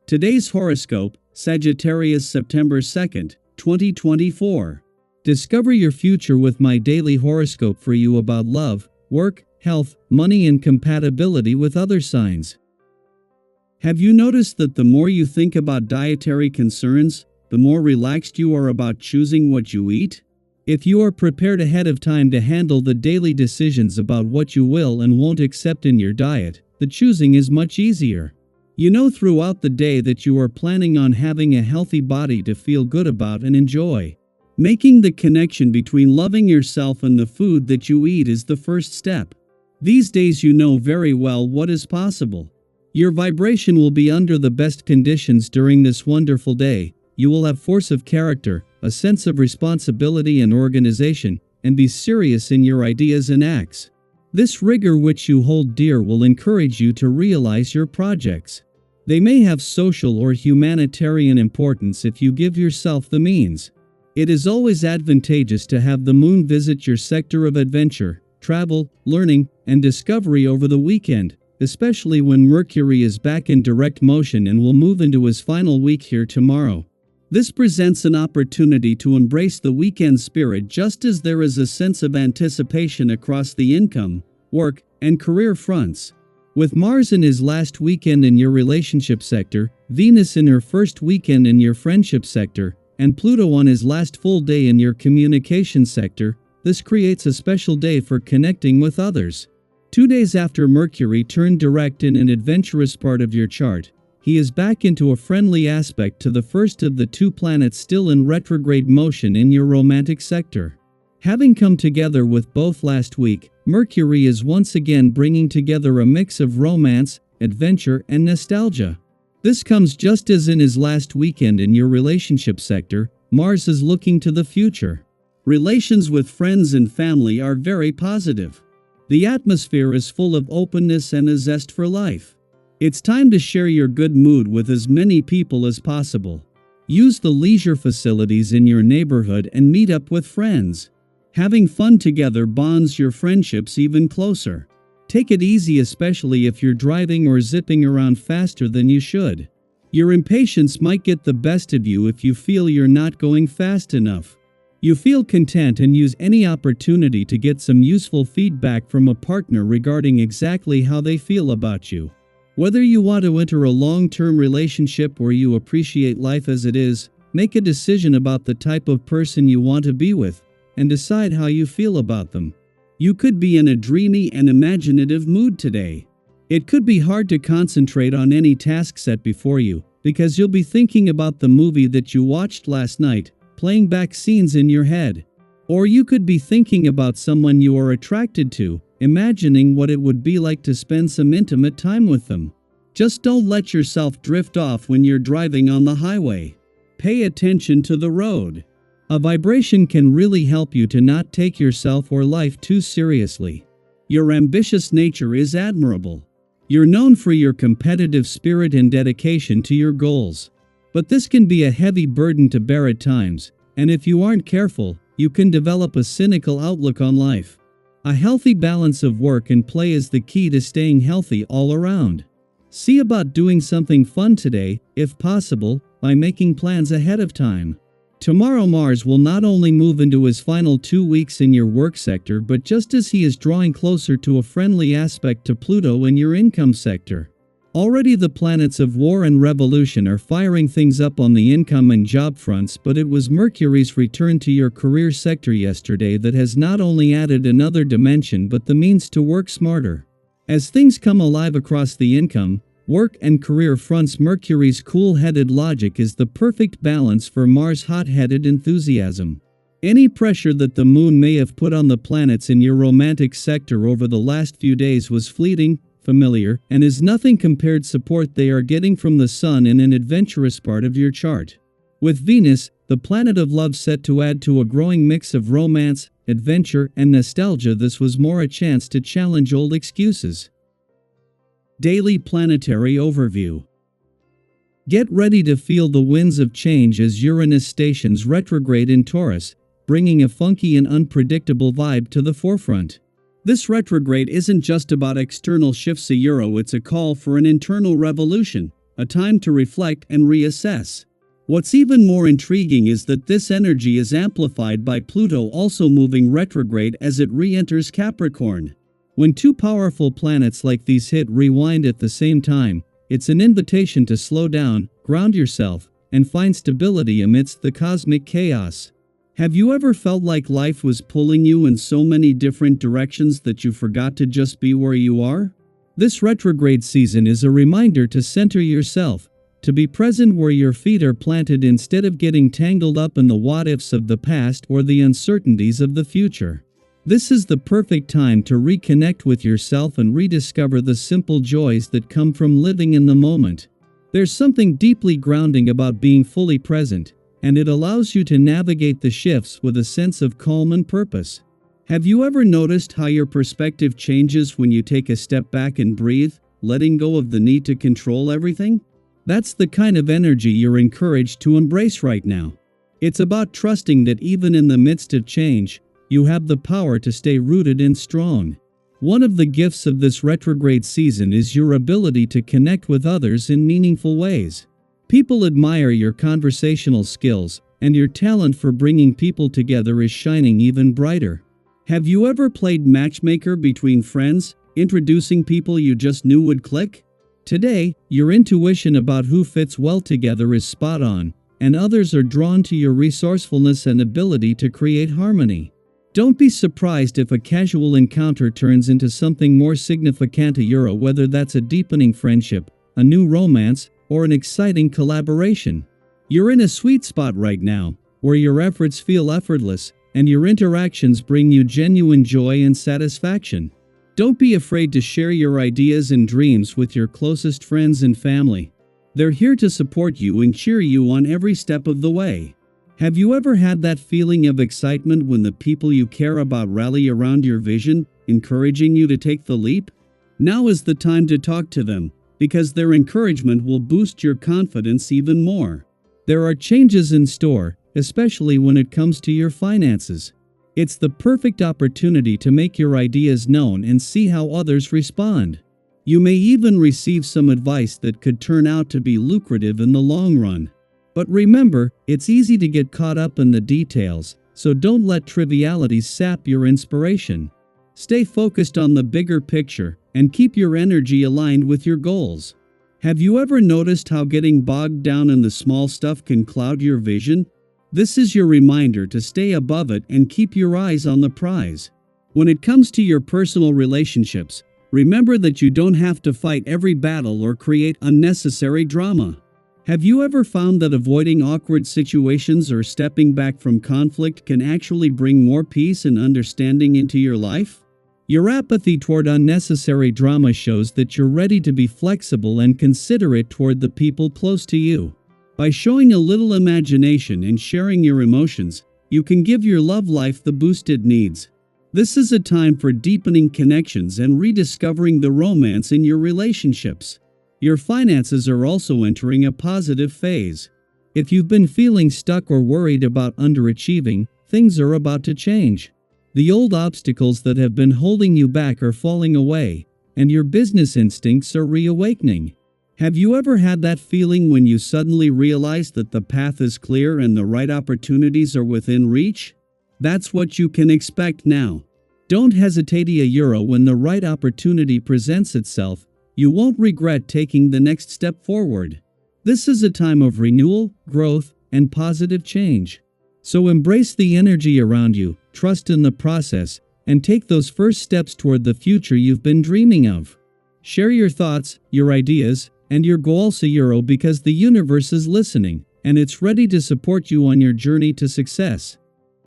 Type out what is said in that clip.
Today's horoscope, Sagittarius September 2nd, 2024. Discover your future with my daily horoscope for you about love, work, health, money and compatibility with other signs. Have you noticed that the more you think about dietary concerns, the more relaxed you are about choosing what you eat? If you are prepared ahead of time to handle the daily decisions about what you will and won't accept in your diet, the choosing is much easier. You know throughout the day that you are planning on having a healthy body to feel good about and enjoy. Making the connection between loving yourself and the food that you eat is the first step. These days you know very well what is possible. Your vibration will be under the best conditions during this wonderful day. You will have force of character, a sense of responsibility and organization, and be serious in your ideas and acts. This rigor which you hold dear will encourage you to realize your projects. They may have social or humanitarian importance if you give yourself the means. It is always advantageous to have the moon visit your sector of adventure, travel, learning, and discovery over the weekend, especially when Mercury is back in direct motion and will move into his final week here tomorrow. This presents an opportunity to embrace the weekend spirit just as there is a sense of anticipation across the income, work, and career fronts. With Mars in his last weekend in your relationship sector, Venus in her first weekend in your friendship sector, and Pluto on his last full day in your communication sector, this creates a special day for connecting with others. 2 days after Mercury turned direct in an adventurous part of your chart, he is back into a friendly aspect to the first of the two planets still in retrograde motion in your romantic sector. Having come together with both last week, Mercury is once again bringing together a mix of romance, adventure, and nostalgia. This comes just as in his last weekend in your relationship sector, Mars is looking to the future. Relations with friends and family are very positive. The atmosphere is full of openness and a zest for life. It's time to share your good mood with as many people as possible. Use the leisure facilities in your neighborhood and meet up with friends. Having fun together bonds your friendships even closer. Take it easy, especially if you're driving or zipping around faster than you should. Your impatience might get the best of you if you feel you're not going fast enough. You feel content and use any opportunity to get some useful feedback from a partner regarding exactly how they feel about you. Whether you want to enter a long-term relationship or you appreciate life as it is, make a decision about the type of person you want to be with, and decide how you feel about them. You could be in a dreamy and imaginative mood today. It could be hard to concentrate on any task set before you, because you'll be thinking about the movie that you watched last night, playing back scenes in your head. Or you could be thinking about someone you are attracted to, imagining what it would be like to spend some intimate time with them. Just don't let yourself drift off when you're driving on the highway. Pay attention to the road. A vibration can really help you to not take yourself or life too seriously. Your ambitious nature is admirable. You're known for your competitive spirit and dedication to your goals. But this can be a heavy burden to bear at times, and if you aren't careful, you can develop a cynical outlook on life. A healthy balance of work and play is the key to staying healthy all around. See about doing something fun today, if possible, by making plans ahead of time. Tomorrow Mars will not only move into his final 2 weeks in your work sector, but just as he is drawing closer to a friendly aspect to Pluto in your income sector. Already the planets of war and revolution are firing things up on the income and job fronts, but it was Mercury's return to your career sector yesterday that has not only added another dimension but the means to work smarter. As things come alive across the income, work and career fronts, Mercury's cool-headed logic is the perfect balance for Mars' hot-headed enthusiasm. Any pressure that the moon may have put on the planets in your romantic sector over the last few days was fleeting, familiar, and is nothing compared to support they are getting from the sun in an adventurous part of your chart. With Venus, the planet of love, set to add to a growing mix of romance, adventure, and nostalgia, this was more a chance to challenge old excuses. Daily Planetary Overview. Get ready to feel the winds of change as Uranus stations retrograde in Taurus, bringing a funky and unpredictable vibe to the forefront. This retrograde isn't just about external shifts, it's a call for an internal revolution, a time to reflect and reassess. What's even more intriguing is that this energy is amplified by Pluto also moving retrograde as it re-enters Capricorn. When two powerful planets like these hit rewind at the same time, it's an invitation to slow down, ground yourself, and find stability amidst the cosmic chaos. Have you ever felt like life was pulling you in so many different directions that you forgot to just be where you are? This retrograde season is a reminder to center yourself, to be present where your feet are planted instead of getting tangled up in the what-ifs of the past or the uncertainties of the future. This is the perfect time to reconnect with yourself and rediscover the simple joys that come from living in the moment. There's something deeply grounding about being fully present, and it allows you to navigate the shifts with a sense of calm and purpose. Have you ever noticed how your perspective changes when you take a step back and breathe, letting go of the need to control everything? That's the kind of energy you're encouraged to embrace right now. It's about trusting that even in the midst of change, you have the power to stay rooted and strong. One of the gifts of this retrograde season is your ability to connect with others in meaningful ways. People admire your conversational skills, and your talent for bringing people together is shining even brighter. Have you ever played matchmaker between friends, introducing people you just knew would click? Today, your intuition about who fits well together is spot on, and others are drawn to your resourcefulness and ability to create harmony. Don't be surprised if a casual encounter turns into something more significant, whether that's a deepening friendship, a new romance, or an exciting collaboration. You're in a sweet spot right now, where your efforts feel effortless, and your interactions bring you genuine joy and satisfaction. Don't be afraid to share your ideas and dreams with your closest friends and family. They're here to support you and cheer you on every step of the way. Have you ever had that feeling of excitement when the people you care about rally around your vision, encouraging you to take the leap? Now is the time to talk to them, because their encouragement will boost your confidence even more. There are changes in store, especially when it comes to your finances. It's the perfect opportunity to make your ideas known and see how others respond. You may even receive some advice that could turn out to be lucrative in the long run. But remember, it's easy to get caught up in the details, so don't let trivialities sap your inspiration. Stay focused on the bigger picture and keep your energy aligned with your goals. Have you ever noticed how getting bogged down in the small stuff can cloud your vision? This is your reminder to stay above it and keep your eyes on the prize. When it comes to your personal relationships, remember that you don't have to fight every battle or create unnecessary drama. Have you ever found that avoiding awkward situations or stepping back from conflict can actually bring more peace and understanding into your life? Your apathy toward unnecessary drama shows that you're ready to be flexible and considerate toward the people close to you. By showing a little imagination and sharing your emotions, you can give your love life the boost it needs. This is a time for deepening connections and rediscovering the romance in your relationships. Your finances are also entering a positive phase. If you've been feeling stuck or worried about underachieving, things are about to change. The old obstacles that have been holding you back are falling away, and your business instincts are reawakening. Have you ever had that feeling when you suddenly realize that the path is clear and the right opportunities are within reach? That's what you can expect now. Don't hesitate when the right opportunity presents itself. You won't regret taking the next step forward. This is a time of renewal, growth, and positive change. So embrace the energy around you, trust in the process, and take those first steps toward the future you've been dreaming of. Share your thoughts, your ideas, and your goals, because the universe is listening, and it's ready to support you on your journey to success.